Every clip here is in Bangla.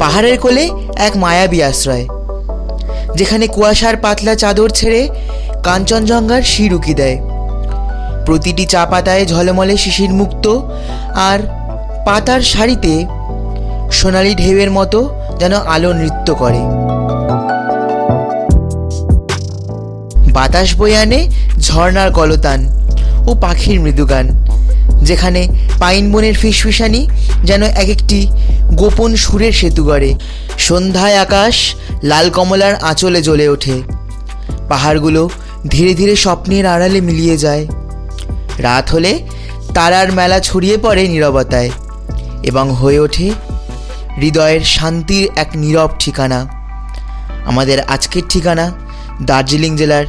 পাহাড়ের কোলে এক মায়াবী আশ্রয়, যেখানে কুয়াশার পাতলা চাদর ছেড়ে কাঞ্চনজঙ্ঘার শির উকি দেয়। প্রতিটি চা পাতায় ঝলমলে শিশির মুক্ত, আর পাতার শাড়িতে সোনালি ঢেউয়ের মতো যেন আলো নৃত্য করে। বাতাস বয়ে আনে ঝর্ণার কলতান ও পাখির মৃদুগান, যেখানে পাইন বনের ফিসফিসানি যেন এক একটি গোপন সুরের সেতু গড়ে। সন্ধ্যায় আকাশ লাল কমলার আঁচলে জ্বলে ওঠে, পাহাড়গুলো ধীরে ধীরে স্বপ্নের আড়ালে মিলিয়ে যায়। রাত হলে তারার মেলা ছড়িয়ে পড়ে নীরবতায় এবং হয়ে ওঠে হৃদয়ের শান্তির এক নীরব ঠিকানা। আমাদের আজকের ঠিকানা দার্জিলিং জেলার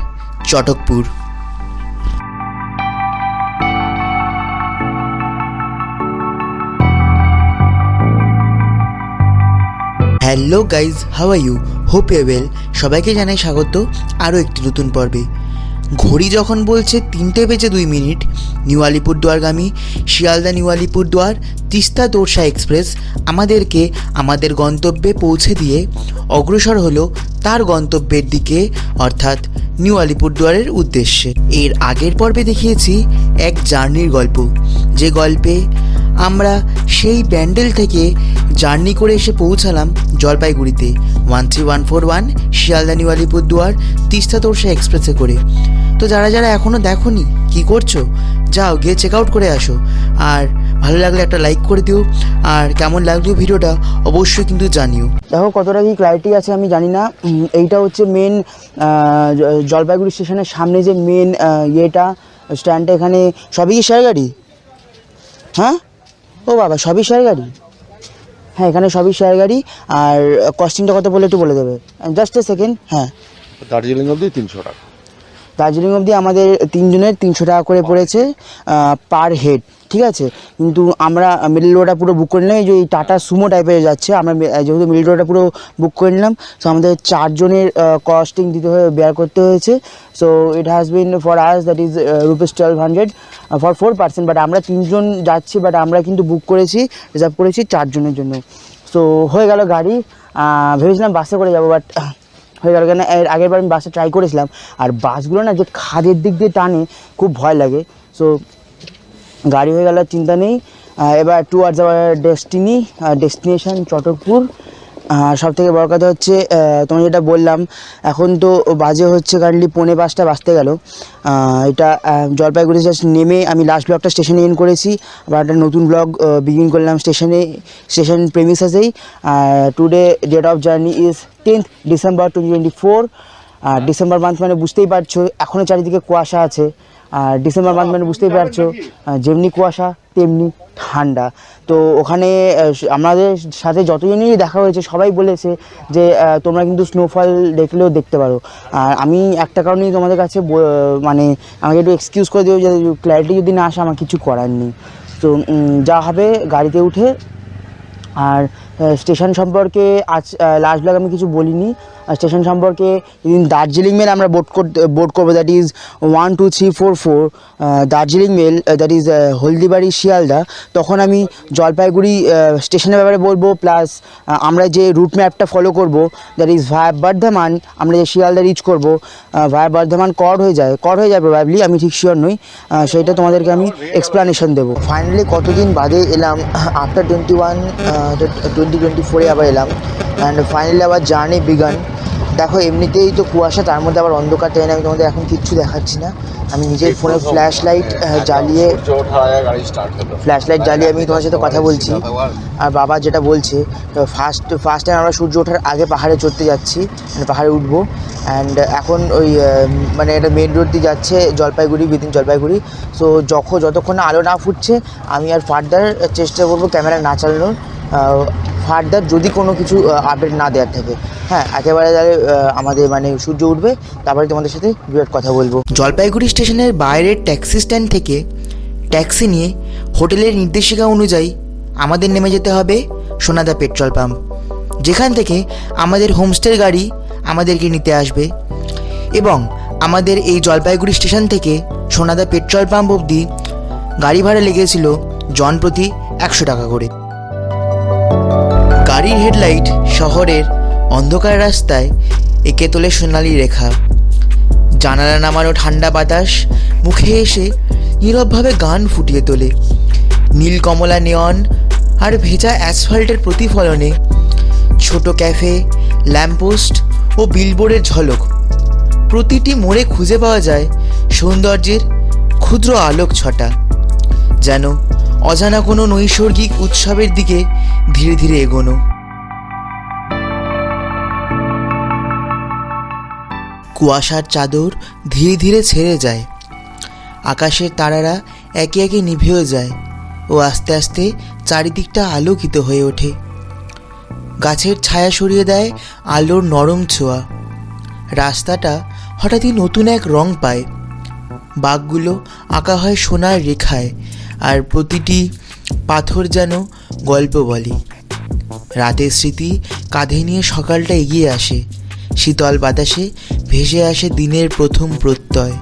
Chatakpur. Hello guys, how are you? Hope you well. সবাইকে জানাই স্বাগত আরও একটি নতুন পর্বে। ঘড়ি যখন বলছে 3:02, নিউ আলিপুরদুয়ারগামী শিয়ালদা নিউ আলিপুরদুয়ার তিস্তা তোরসা এক্সপ্রেস আমাদেরকে আমাদের গন্তব্যে পৌঁছে দিয়ে অগ্রসর হলো তার গন্তব্যের দিকে, অর্থাৎ নিউ আলিপুরদুয়ারের উদ্দেশ্যে। এর আগের পর্বে দেখিয়েছি এক জার্নির গল্প, যে গল্পে আমরা সেই ব্যান্ডেল থেকে জার্নি করে এসে পৌঁছালাম জলপাইগুড়িতে 13141 শিয়ালদা নিউ আলিপুরদুয়ার তিস্তা তোরসা এক্সপ্রেসে করে। তো যারা যারা এখনও দেখোনি, কী করছো? যাও গিয়ে চেক আউট করে আসো। আর ভালো লাগলে একটা লাইক করে দিও, আর কেমন লাগলো ভিডিওটা অবশ্যই কিন্তু জানিও। দেখো কতটা কি ক্লারিটি আছে আমি জানি না। এইটা হচ্ছে মেন জলপাইগুড়ি স্টেশনের সামনে যে মেন ইয়েটা স্ট্যান্ডটা, এখানে সবই কি শেয়ার গাড়ি? হ্যাঁ, ও বাবা, সবই শেয়ার গাড়ি? হ্যাঁ, এখানে সবই শেয়ার গাড়ি। আর কস্টিংটা কত বলে একটু বলে দেবে? Just a second. হ্যাঁ, দার্জিলিং অবধি 300 টাকা। দার্জিলিং অবধি আমাদের 3 জনের 300 টাকা করে পড়েছে পার হেড, ঠিক আছে। কিন্তু আমরা মিডল রোডটা পুরো বুক করে নিলাম। এই যে এই টাটা সুমো টাইপের যাচ্ছে, আমরা যেহেতু মিডল রোডটা পুরো বুক করে নিলাম, সো আমাদের 4 জনের কস্টিং দিতে বেয়ার করতে হয়েছে। So it has been for us that is ₹1200 for 4 person. But আমরা 3 জন যাচ্ছি, বাট আমরা কিন্তু বুক করেছি, রিজার্ভ করেছি 4 জনের জন্য। সো হয়ে গেল গাড়ি। ভেবেছিলাম বাসে করে যাবো, বাট হয়ে গেল। কেন এর আগের বার আমি বাসে ট্রাই করেছিলাম, আর বাসগুলো না যে খাদের দিক দিয়ে টানে, খুব ভয় লাগে। সো গাড়ি হয়ে গেল, চিন্তা নেই। এবার টুয়ার্ডস আওয়ার ডেস্টিনেশন চটকপুর। সব থেকে বড় কথা হচ্ছে তোমার যেটা বললাম, এখন তো বাজে হচ্ছে কারেন্টলি 4:45 বাজতে গেল। এটা জলপাইগুড়ি জাস্ট নেমে আমি লাস্ট ব্লগটা স্টেশনে এন্ড করেছি, আবার একটা নতুন ব্লগ বিগিন করলাম স্টেশন প্রেমিসেসেই। Today date of journey is 10th December 2024। December month মানে বুঝতেই পারছো এখনও চারিদিকে কুয়াশা আছে। আর ডিসেম্বর মান্থ মানে বুঝতেই পারছো যেমনি কুয়াশা তেমনি ঠান্ডা। তো ওখানে আমাদের সাথে যতজনই দেখা হয়েছে সবাই বলেছে যে তোমরা কিন্তু স্নোফল দেখলেও দেখতে পারো। আর আমি একটা কারণেই তোমাদের কাছে মানে আমাকে একটু এক্সকিউজ করে দিও, যে ক্ল্যারিটি যদি না আসে আমার কিছু করার নেই। তো যা হবে গাড়িতে উঠে। আর স্টেশন সম্পর্কে আজ লাস্ট ব্লগ আমি কিছু বলিনি। স্টেশন সম্পর্কে যেদিন দার্জিলিং মেল আমরা বোট করবো, that is 12344 Darjeeling mail, that is Haldibari Sealdah, তখন আমি জলপাইগুড়ি স্টেশনের ব্যাপারে বলবো। প্লাস আমরা যে রুট ম্যাপটা ফলো করবো, দ্যাট ইজ ভায়া বর্ধমান, আমরা যে শিয়ালদা রিচ করবো ভায়া বর্ধমান কর্ড হয়ে যায় প্রবাবলি, আমি ঠিক শিওর নই। সেইটা তোমাদেরকে আমি এক্সপ্লানেশন দেবো। ফাইনালি কতদিন বাদে এলাম, আফটার 2024 আবার এলাম। অ্যান্ড ফাইনালি আবার জার্নি বিগান। দেখো এমনিতেই তো কুয়াশা, তার মধ্যে আবার অন্ধকার টাইম। আমি তোমাদের এখন কিচ্ছু দেখাচ্ছি না, আমি নিজের ফোনে ফ্ল্যাশ লাইট জ্বালিয়ে আমি তোমার সাথে কথা বলছি। আর বাবা যেটা বলছে, ফার্স্ট টাইম আমরা সূর্য ওঠার আগে পাহাড়ে চড়তে যাচ্ছি, মানে পাহাড়ে উঠবো। অ্যান্ড এখন ওই মানে এটা মেন রোড দিয়ে যাচ্ছে জলপাইগুড়ি, উইদিন জলপাইগুড়ি। সো যতক্ষণ না আলো না ফুটছে আমি আর ফার্দার চেষ্টা করবো ক্যামেরা না চালানোর, ফার্দার যদি কোনো কিছু আপডেট না দেওয়ার থাকে। হ্যাঁ, একেবারে তাহলে আমাদের মানে সূর্য উঠবে, তারপরে তোমাদের সাথে বিরাট কথা বলবো। জলপাইগুড়ি স্টেশনের বাইরের ট্যাক্সি স্ট্যান্ড থেকে ট্যাক্সি নিয়ে হোটেলের নির্দেশিকা অনুযায়ী আমাদের নেমে যেতে হবে সোনাদা পেট্রোল পাম্প, যেখান থেকে আমাদের হোমস্টের গাড়ি আমাদেরকে নিতে আসবে। এবং আমাদের এই জলপাইগুড়ি স্টেশন থেকে সোনাদা পেট্রোল পাম্প অবধি গাড়ি ভাড়া লেগেছিল জনপ্রতি 100 টাকা করে। গাড়ির হেডলাইট শহরের অন্ধকার রাস্তায় এঁকে তোলে সোনালি রেখা। জানালা নামানো ঠান্ডা বাতাস মুখে এসে নীরবভাবে গান ফুটিয়ে তোলে। নীল কমলা নেয়ন আর ভেজা অ্যাসফল্টের প্রতিফলনে ছোট ক্যাফে, ল্যাম্পপোস্ট ও বিলবোর্ডের ঝলক। প্রতিটি মোড়ে খুঁজে পাওয়া যায় সৌন্দর্যের ক্ষুদ্র আলোক ছটা, যেন অজানা কোনো নৈসর্গিক উৎসবের দিকে ধীরে ধীরে এগোনো। কুয়াশার চাদর ধীরে ধীরে ছেড়ে যায়, আকাশের তারারা একে একে নিভেও যায় ও আস্তে আস্তে চারিদিকটা আলোকিত হয়ে ওঠে। গাছের ছায়া সরিয়ে দেয় আলোর নরম ছোঁয়া। রাস্তাটা হঠাৎই নতুন এক রং পায়। বাঁকগুলো আঁকা হয় সোনার রেখায়, আর প্রতিটি পাথর যেন গল্প বলে। রাতের স্মৃতি কাঁধে নিয়ে সকালটা এগিয়ে আসে। শীতল বাতাসে ভেসে আসে দিনের প্রথম প্রত্যয়।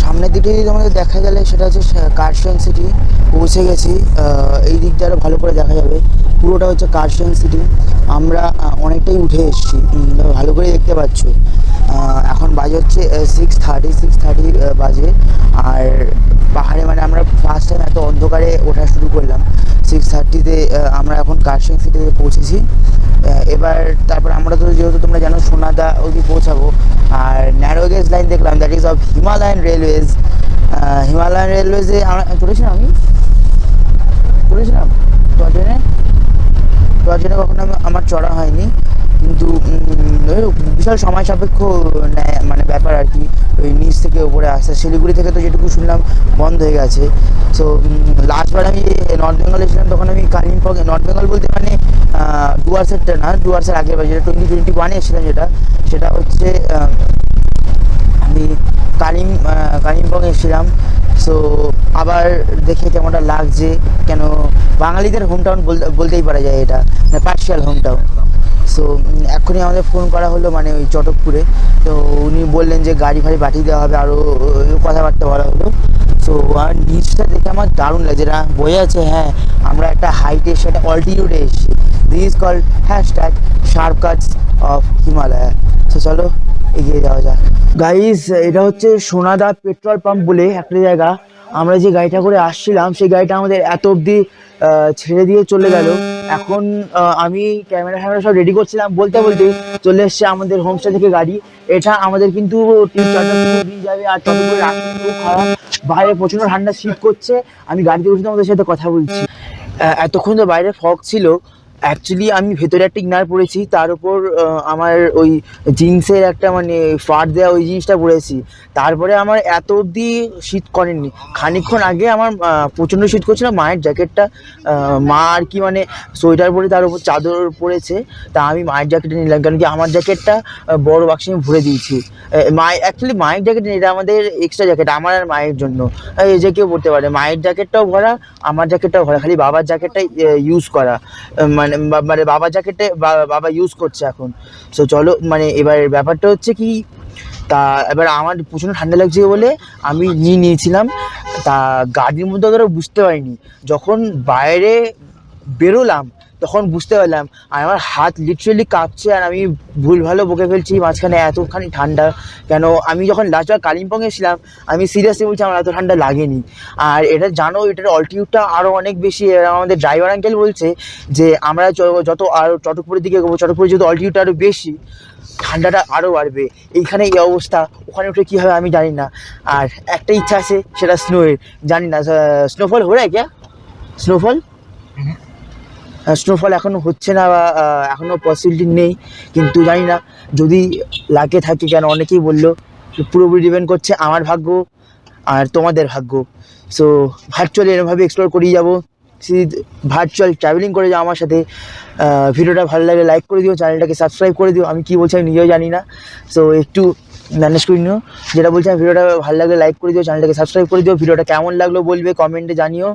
সামনের দিকে যদি আমাদের দেখা গেলে সেটা হচ্ছে কার্শন সিটি। পৌঁছে গেছি। এই দিকটা আরও ভালো করে দেখা যাবে। পুরোটা হচ্ছে কার্শন সিটি। আমরা অনেকটাই উঠে এসেছি, ভালো করে দেখতে পাচ্ছ। এখন বাজে হচ্ছে 6:30 বাজে। আর পাহাড়ে মানে আমরা ফার্স্ট টাইম এত অন্ধকারে ওঠা শুরু করলাম। 6:30-তে আমরা এখন কার্শন সিটিতে পৌঁছেছি। এবার তারপর আমরা তো যেহেতু তোমরা জানো সোনাদা অবধি পৌঁছাবো। আর ন্যারো গেজ লাইন দেখলাম, that is of Himalayan railways. Himalayan রেলওয়েজে আমরা চড়েছিলাম, চড়েছিলাম টয় ট্রেনে কখনো আমার চড়া হয়নি, কিন্তু বিশাল সময় সাপেক্ষ মানে ব্যাপার আর কি। ওই নিচ থেকে উপরে আসা, শিলিগুড়ি থেকে তো যেটুকু শুনলাম বন্ধ হয়ে গেছে। সো লাস্টবার আমি নর্থ বেঙ্গলে ছিলাম তখন আমি কালিম্পং, নর্থ বেঙ্গল বলতে মানে ডুয়ার্সেরটা না, ডুয়ার্সের আগের বার যেটা 2021 এসেছিলাম, সেটা হচ্ছে আমি কালিম্পং এসেছিলাম। সো আবার দেখে কেমনটা লাগছে, কেন বাঙালিদের হোম টাউন বলতেই পারা যায়, এটা মানে পার্শিয়াল হোম টাউন। সো এক্ষুনি আমাদের ফোন করা হলো মানে ওই চটকপুরে। তো উনি বললেন যে গাড়ি ফাড়ি পাঠিয়ে দেওয়া হবে, আরও কথাবার্তা বলা হলো। সো আর নিচটা দেখে আমার দারুণ লাগছে, যেটা বোঝা যাচ্ছে হ্যাঁ আমরা একটা হাইটে সেটা অল্টিটিউডে এসেছি। This is called #sharp cuts of Himalaya. So চলো এগিয়ে যাওয়া যাক। গাইস, এটা হচ্ছে সোনাদা পেট্রোল পাম্প বলে একটা জায়গা। আমরা যে গাড়িটা করে আসছিলাম সেই গাড়িটা আমাদের এত অবধি ছেড়ে দিয়ে চলে গেল। এখন আমি ক্যামেরা সব রেডি করছিলাম, বলতে চলে এসছে আমাদের হোমস্টে থেকে গাড়ি। এটা আমাদের কিন্তু 3-4টা দিয়ে যাবে। আর চট্টগ্রামের রাস্তা খুব খারাপ, বাইরে প্রচণ্ড ঠান্ডা, শীত করছে। আমি গাড়িতে বসে আমাদের সাথে কথা বলছি। এতক্ষণ তো বাইরে ফগ ছিল। অ্যাকচুয়ালি আমি ভেতরে একটা ইনার পরেছি, তার উপর আমার ওই জিন্সের একটা মানে ফাট দেওয়া ওই জিনিসটা পরেছি। তারপরে আমার এত অবধি শীত করেনি। খানিকক্ষণ আগে আমার প্রচণ্ড শীত করছিল। মায়ের জ্যাকেটটা মা আর কি মানে সোয়েটার পরে তার উপর চাদর পরেছে, তা আমি মায়ের জ্যাকেটটা নিলাম, কারণ কি আমার জ্যাকেটটা বড় বাক্সে আমি ভরে দিয়েছি। মায়ের জ্যাকেট নেই, এটা আমাদের এক্সট্রা জ্যাকেট আমার আর মায়ের জন্য। যে কেউ পরতে পারে। মায়ের জ্যাকেটটাও ভরা, আমার জ্যাকেটটাও ভরা, খালি বাবার জ্যাকেটটাই ইউজ করা। মানে বাবার জ্যাকেটে বাবা ইউজ করছে এখন। সো চলো মানে এবার ব্যাপারটা হচ্ছে কি, তা এবার আমার প্রচণ্ড ঠান্ডা লাগছে বলে আমি নিয়েছিলাম। তা গাড়ির মধ্যে অতটা বুঝতে পারিনি, যখন বাইরে বেরোলাম তখন বুঝতে পারলাম। আর আমার হাত লিটারেলি কাঁপছে, আর আমি ভুলভালও বকে ফেলছি মাঝখানে, এতখানি ঠান্ডা কেন। আমি যখন লাস্টবার কালিম্পং এসেছিলাম আমি সিরিয়াসলি বলছি আমার এত ঠান্ডা লাগেনি। আর এটা জানো, এটার অল্টিটিউডটা আরও অনেক বেশি। আমাদের ড্রাইভার আঙ্কেল বলছে যে আমরা যত আরও চটকপুরের দিকে এগোবো, চটকপুরে যেহেতু অল্টিটিউডটা আরও বেশি, ঠান্ডাটা আরও বাড়বে। এইখানে এই অবস্থা, ওখানে উঠে কী হবে আমি জানি না। আর একটা ইচ্ছা আছে, সেটা স্নোয়ের। জানি না স্নোফল হয়ে কে স্নোফল এখনও হচ্ছে না, বা এখনও পসিবিলিটি নেই, কিন্তু জানি না যদি লাগে থাকে। কেন অনেকেই বললো পুরোপুরি ডিপেন্ড করছে আমার ভাগ্য আর তোমাদের ভাগ্য। সো ভার্চুয়ালি এরমভাবে এক্সপ্লোর করেই যাবো। সিদ ভার্চুয়াল ট্রাভেলিং করে যাও আমার সাথে। ভিডিওটা ভালো লাগলে লাইক করে দিও, চ্যানেলটাকে সাবস্ক্রাইব করে দিও। আমি কী বলছি আমি নিজেও জানি না, সো একটু ম্যানেজ করে নিও। যেটা বলছি আমি, ভিডিওটা ভালো লাগলে লাইক করে দিও, চ্যানেলটাকে সাবস্ক্রাইব করে দিও। ভিডিওটা কেমন লাগলো বলবে, কমেন্টে জানিও।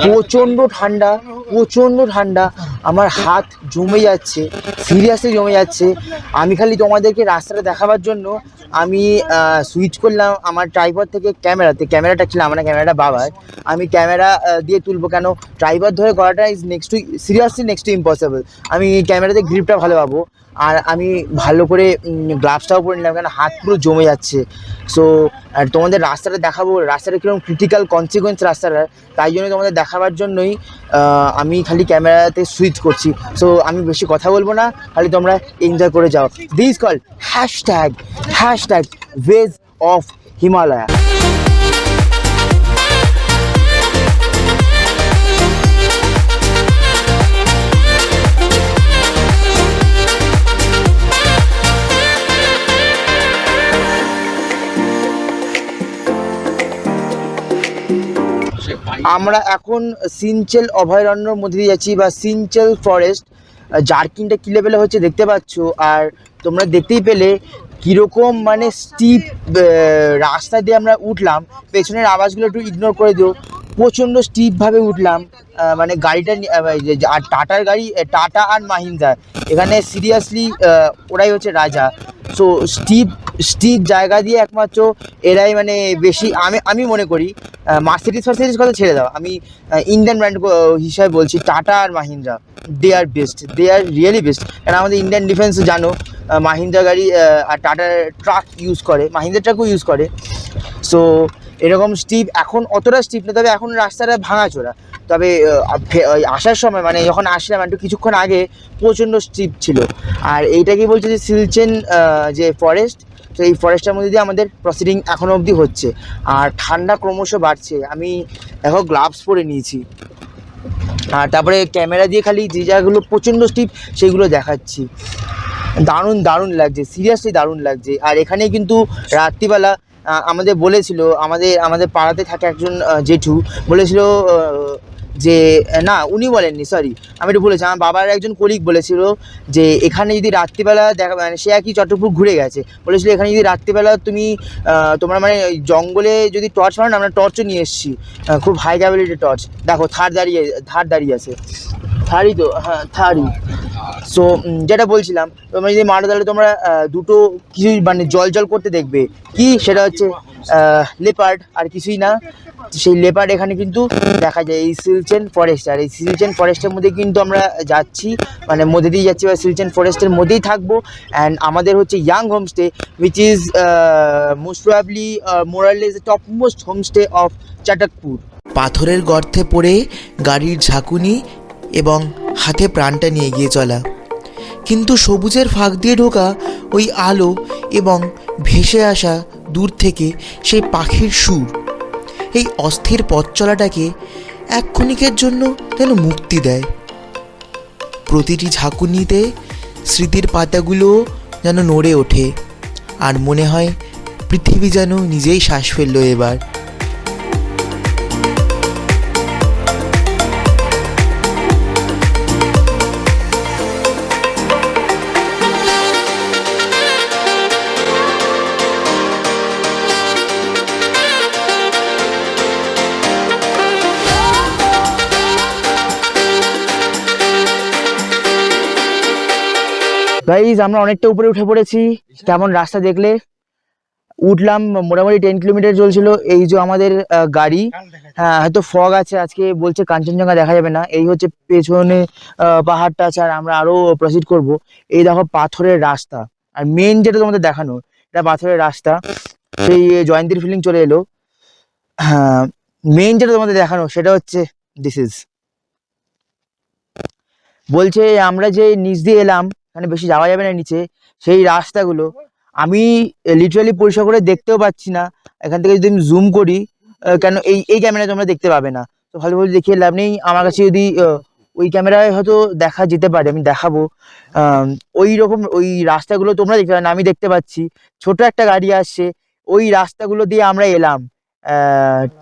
প্রচণ্ড ঠান্ডা, প্রচণ্ড ঠান্ডা, আমার হাত জমে যাচ্ছে, সিরিয়াসলি জমে যাচ্ছে। আমি খালি তোমাদেরকে রাস্তাটা দেখাবার জন্য আমি সুইচ করলাম আমার ট্রাইপড থেকে ক্যামেরাতে। ক্যামেরাটা ছিল আমার, ক্যামেরাটা বাবার। আমি ক্যামেরা দিয়ে তুলবো কেন, ট্রাইপড ধরে করাটা is next to seriously next to impossible. আমি ক্যামেরাতে গ্রিপটা ভালো পাবো, আর আমি ভালো করে গ্লাভসটাও পরে নিলাম, কেন হাত পুরো জমে যাচ্ছে। সো আর তোমাদের রাস্তাটা দেখাবো, রাস্তাটা কীরকম ক্রিটিক্যাল কনসিকুয়েন্স রাস্তাটা, তাই জন্য তোমাদের দেখাবার জন্যই আমি খালি ক্যামেরাতে সুইচ করছি। সো আমি বেশি কথা বলবো না, খালি তোমরা এনজয় করে যাও। This call hashtag ways of Himalaya. আমরা এখন সিনচেল অভয়ারণ্যর মধ্যে দিয়ে যাচ্ছি, বা সিনচেল ফরেস্ট। জার্কিংটা কী লেভেলে হচ্ছে দেখতে পাচ্ছ, আর তোমরা দেখতেই পেলে কীরকম মানে স্টিপ রাস্তা দিয়ে আমরা উঠলাম। পেছনের আওয়াজগুলো একটু ইগনোর করে দিও, প্রচণ্ড স্টিপভাবে উঠলাম। মানে গাড়িটা আর টাটার গাড়ি, টাটা আর মাহিন্দ্রা, এখানে সিরিয়াসলি ওরাই হচ্ছে রাজা। সো স্টিপ জায়গা দিয়ে একমাত্র এরাই মানে বেশি, আমি মনে করি। মার্সিডিজ কথা ছেড়ে দাও, আমি ইন্ডিয়ান ব্র্যান্ড হিসাবে বলছি, টাটা আর Mahindra they are best, they are really best. কারণ আমাদের ইন্ডিয়ান ডিফেন্স জানো মাহিন্দ্রা গাড়ি আর টাটার ট্রাক ইউজ করে, মাহিন্দ্রা ট্রাকও ইউজ করে। সো এরকম স্টিপ, এখন অতটা স্টিপ না, তবে এখন রাস্তাটা ভাঙাচোরা। তবে আসার সময় মানে যখন আসলাম একটু কিছুক্ষণ আগে প্রচণ্ড স্টিপ ছিল। আর এইটা কি বলছে যে সিলচেন যে ফরেস্ট, তো এই ফরেস্টের মধ্যে দিয়ে আমাদের প্রসিডিং এখনও অবধি হচ্ছে। আর ঠান্ডা ক্রমশ বাড়ছে, আমি এখন গ্লাভস পরে নিয়েছি। আর তারপরে ক্যামেরা দিয়ে খালি যে জায়গাগুলো প্রচণ্ড স্টিপ সেইগুলো দেখাচ্ছি। দারুণ লাগছে, সিরিয়াসলি দারুণ লাগছে। আর এখানে কিন্তু রাত্রিবেলা আমাদের বলেছিল, আমাদের পাড়াতে থাকে একজন জেঠু বলেছিল যে, না উনি বলেননি, সরি আমি একটু বলেছি, আমার বাবার একজন কলিগ বলেছিল যে এখানে যদি রাত্রিবেলা দেখা, মানে সে একই চট্টগ্রাম ঘুরে গেছে, বলেছিল এখানে যদি রাত্রিবেলা তুমি তোমরা মানে ওই জঙ্গলে যদি টর্চ মারো না, আমরা টর্চও নিয়ে এসেছি, খুব হাই ক্যাপাবিলিটি টর্চ। দেখো থার দাঁড়িয়ে আছে, থারই তো, হ্যাঁ থারই। সো যেটা বলছিলাম, তোমরা যদি মারো তাহলে তোমরা দুটো কিছু মানে জল করতে দেখবে, কি সেটা হচ্ছে লেপার্ড, আর কিছুই না। সেই লেপার্ড এখানে কিন্তু দেখা যায় এই সিলচেন ফরেস্ট। আর এই সিলচেন ফরেস্টের মধ্যে কিন্তু আমরা যাচ্ছি, মানে মধ্যে দিয়ে যাচ্ছি, বা সিলচেন ফরেস্টের মধ্যেই থাকবো। অ্যান্ড আমাদের হচ্ছে young homestay, which is most probably more or less the top most homestay of Chatakpur. পাথরের গর্তে পড়ে গাড়ির ঝাঁকুনি এবং হাতে প্রাণটা নিয়ে এগিয়ে চলা, কিন্তু সবুজের ফাঁক দিয়ে ঢোকা ওই আলো এবং ভেসে আসা দূর থেকে সেই পাখির সুর, এই অস্থির পথ চলাটাকে এক ক্ষণিকের জন্য যেন মুক্তি দেয়। প্রতিটি ঝাঁকুনিতে স্মৃতির পাতাগুলো যেন নড়ে ওঠে, আর মনে হয় পৃথিবী যেন নিজেই শ্বাস ফেললো এবার। গাইজ আমরা অনেকটা উপরে উঠে পড়েছি। কেমন রাস্তা দেখলে, উঠলাম মোটামুটি 10 কিলোমিটার চলছিল। এই যে আমাদের গাড়ি, হ্যাঁ হয়তো ফগ আছে আজকে, বলছে কাঞ্চনজঙ্ঘা দেখা যাবে না। এই হচ্ছে পেছনে পাহাড়টা আছে, আর আমরা আরো প্রসিড করব। এই দেখো পাথরের রাস্তা, আর মেন যেটা তোমাদের দেখানো, এটা পাথরের রাস্তা। সেই জয়ন্তীর ফিলিং চলে এলো। হ্যাঁ, মেন যেটা তোমাদের দেখানো সেটা হচ্ছে দিস ইজ, বলছে আমরা যে নিচ দিয়ে এলাম, এখানে বেশি যাওয়া যাবে না নিচে। সেই রাস্তাগুলো আমি লিটারালি পরিষ্কার করে দেখতেও পাচ্ছি না। এখান থেকে যদি আমি জুম করি, কেন এই এই ক্যামেরায় তোমরা দেখতে পাবে না, তো ভালোভাবে দেখিয়ে লাভ নেই। আমার কাছে যদি ওই ক্যামেরায় হয়তো দেখা যেতে পারে, আমি দেখাবো। ওই রকম ওই রাস্তাগুলো তোমরা দেখতে পাবে না, আমি দেখতে পাচ্ছি। ছোট একটা গাড়ি আসছে, ওই রাস্তাগুলো দিয়ে আমরা এলাম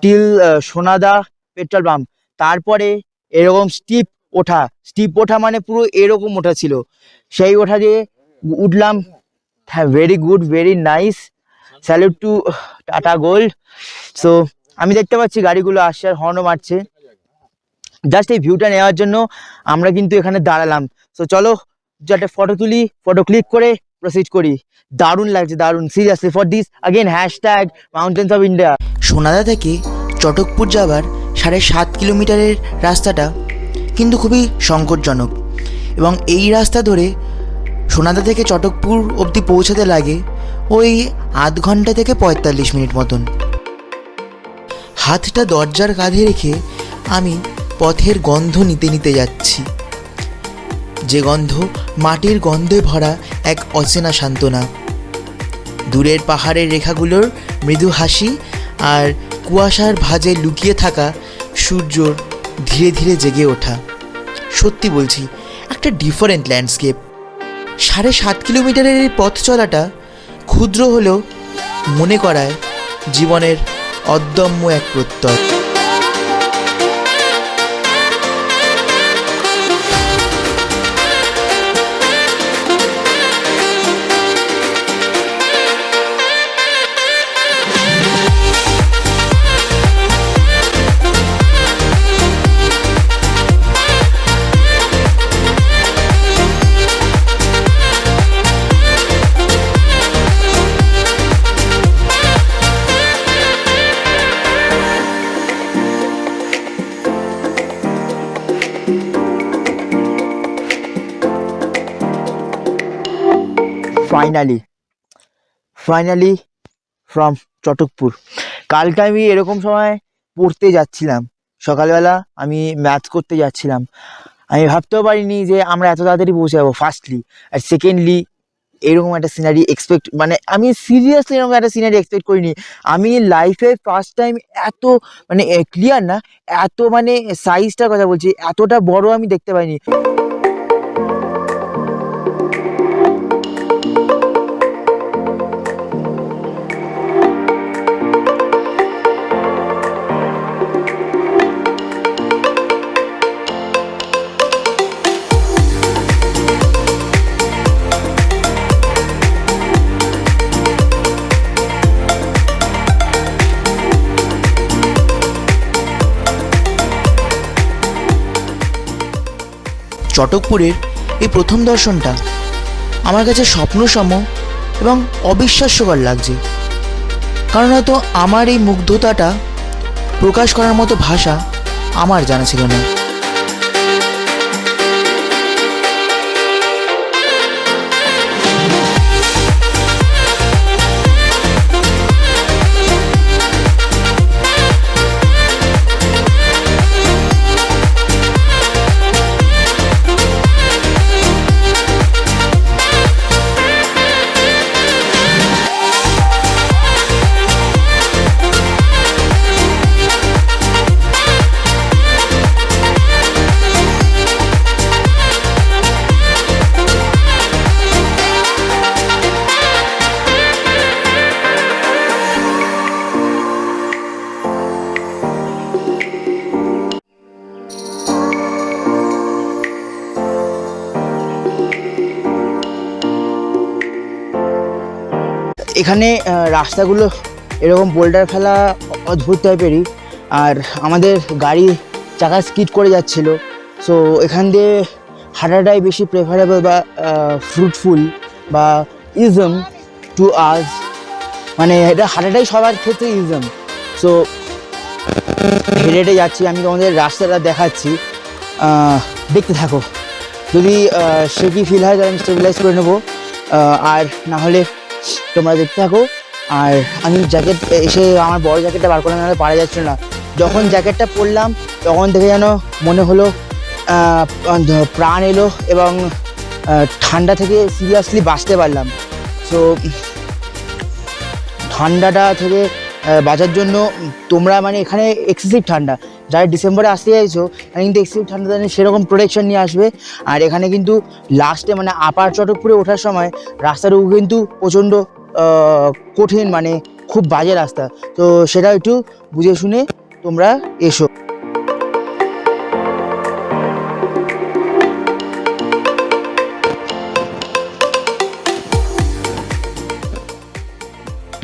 টিল সোনাদা পেট্রোল পাম্প। তারপরে এরকম স্টিপ ওঠা মানে পুরো এরকম ওঠা ছিল, সেই ওঠা দিয়ে উঠলাম। হ্যাঁ, very good, very nice, salute to tata gold. So আমি দেখতে পাচ্ছি গাড়িগুলো আসছে আর হর্নও মারছে। জাস্ট এই ভিউটা নেওয়ার জন্য আমরা কিন্তু এখানে দাঁড়ালাম। সো চলো একটা ফটো তুলি, ফটো ক্লিক করে প্রসিড করি। দারুণ লাগছে, দারুণ, seriously. For this again hashtag mountains of India. Sonada থেকে চটকপুর যাবার 7.5 কিলোমিটারের রাস্তাটা কিন্তু খুবই সংকটজনক, এবং এই রাস্তা ধরে সোনাদা থেকে চটকপুর অবধি পৌঁছাতে লাগে ওই আধ ঘন্টা থেকে 45 মিনিট মতন। হাতটা দরজার কাঁধে রেখে আমি পথের গন্ধ নিতে নিতে যাচ্ছি, যে গন্ধ মাটির গন্ধে ভরা এক অচেনা সান্ত্বনা। দূরের পাহাড়ের রেখাগুলোর মৃদু হাসি আর কুয়াশার ভাঁজে লুকিয়ে থাকা সূর্যর ধীরে ধীরে জেগে ওঠা। সত্যি বলছি, একটা ডিফারেন্ট ল্যান্ডস্কেপ। 7.5 কিলোমিটারের এই পথ চলাটা ক্ষুদ্র হলেও মনে করায় জীবনের অদম্য এক প্রত্যয়। Finally from Chatakpur. কালকে আমি এরকম সময় পড়তে যাচ্ছিলাম, সকালবেলা আমি ম্যাথ করতে যাচ্ছিলাম। আমি ভাবতেও পারিনি যে আমরা এত তাড়াতাড়ি পৌঁছে যাবো, ফার্স্টলি। আর সেকেন্ডলি এরকম একটা সিনারি মানে আমি সিরিয়াসলি এরকম একটা সিনারি এক্সপেক্ট করিনি। আমি লাইফে ফার্স্ট টাইম এত মানে ক্লিয়ার না, এত মানে সাইজটার কথা বলছি, এতটা বড় আমি দেখতে পাইনি। চটকপুরের এই প্রথম দর্শনটা আমার কাছে স্বপ্নসম এবং অবিশ্বাস্যকর লাগছে, কারণ হয়তো আমার এই মুগ্ধতাটা প্রকাশ করার মতো ভাষা আমার জানা ছিল না। এখানে রাস্তাগুলো এরকম বোল্ডার ফেলা অদ্ভুত টাইপেরই, আর আমাদের গাড়ি চাকা স্কিড করে যাচ্ছিল। সো এখান দিয়ে হাঁটাটাই বেশি প্রেফারেবল বা ফ্রুটফুল বা ইজম টু আস, মানে এটা হাঁটাটাই সবার ক্ষেত্রে ইজম। সো হেঁটে হেঁটে যাচ্ছি, আমি তোমাদের রাস্তাটা দেখাচ্ছি, দেখতে থাকো। যদি সে কি ফিল হয় তাহলে আমি স্টেবিলাইজ করে নেবো, আর না হলে তোমরা দেখতে থাকো। আর আমি জ্যাকেট এসে আমার বড় জ্যাকেটটা বার করে নাহলে পারা যাচ্ছিল না। যখন জ্যাকেটটা পরলাম তখন থেকে যেন মনে হলো প্রাণ এলো এবং ঠান্ডা থেকে সিরিয়াসলি বাঁচতে পারলাম। সো ঠান্ডাটা থেকে বাঁচার জন্য তোমরা মানে এখানে এক্সেসিভ ঠান্ডা, যারা ডিসেম্বরে আসতে চাইছো কিন্তু এক্সেসিভ ঠান্ডা সেরকম প্রোটেকশন নিয়ে আসবে। আর এখানে কিন্তু লাস্টে মানে আপার চটকপুরে ওঠার সময় রাস্তার কিন্তু প্রচণ্ড কঠিন, মানে খুব বাজে রাস্তা। তো সেটা একটু বুঝে শুনে তোমরা এসো।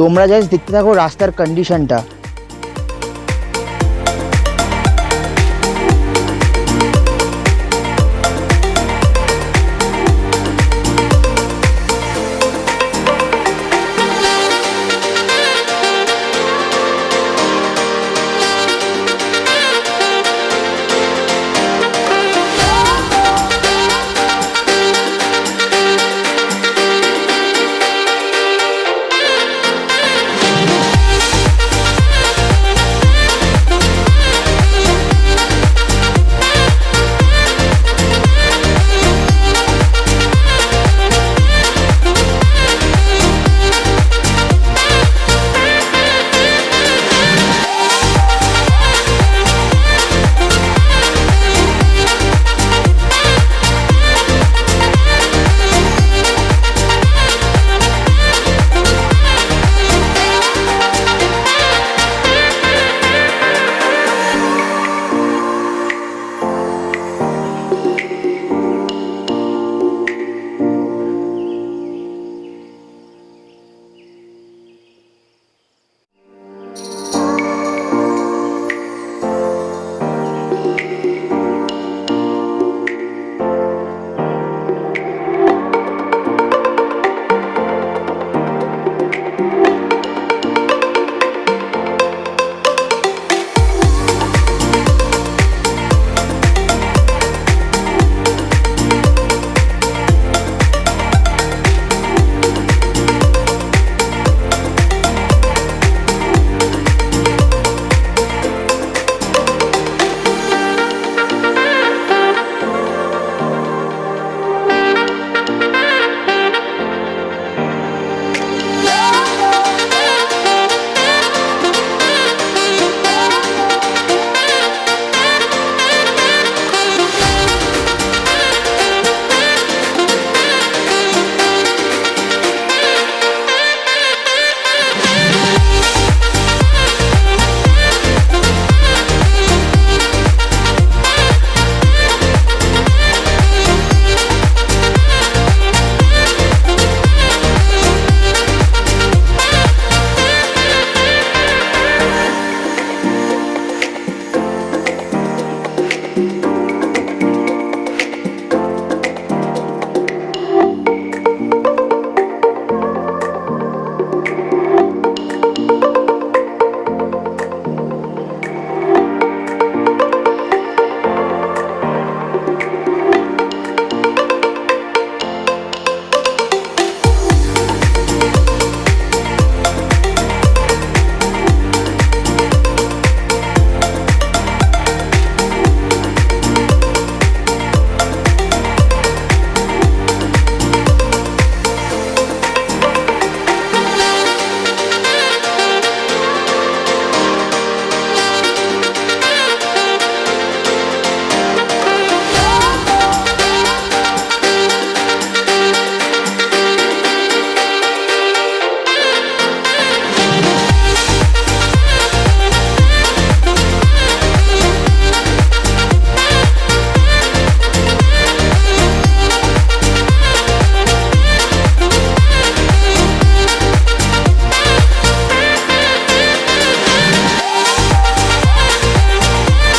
তোমরা জাস্ট দেখতে থাকো রাস্তার কন্ডিশনটা।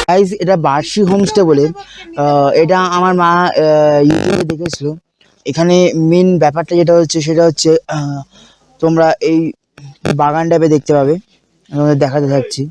গাইজ এটা বার্ষিক হোমস্টে বলে, এটা আমার মা ইউটিউবে দেখেছিল। এখানে মেন ব্যাপারটা যেটা হচ্ছে সেটা হচ্ছে তোমরা এই বাগান টাইপে দেখতে পাবে, তোমাদের দেখাতে থাকছি।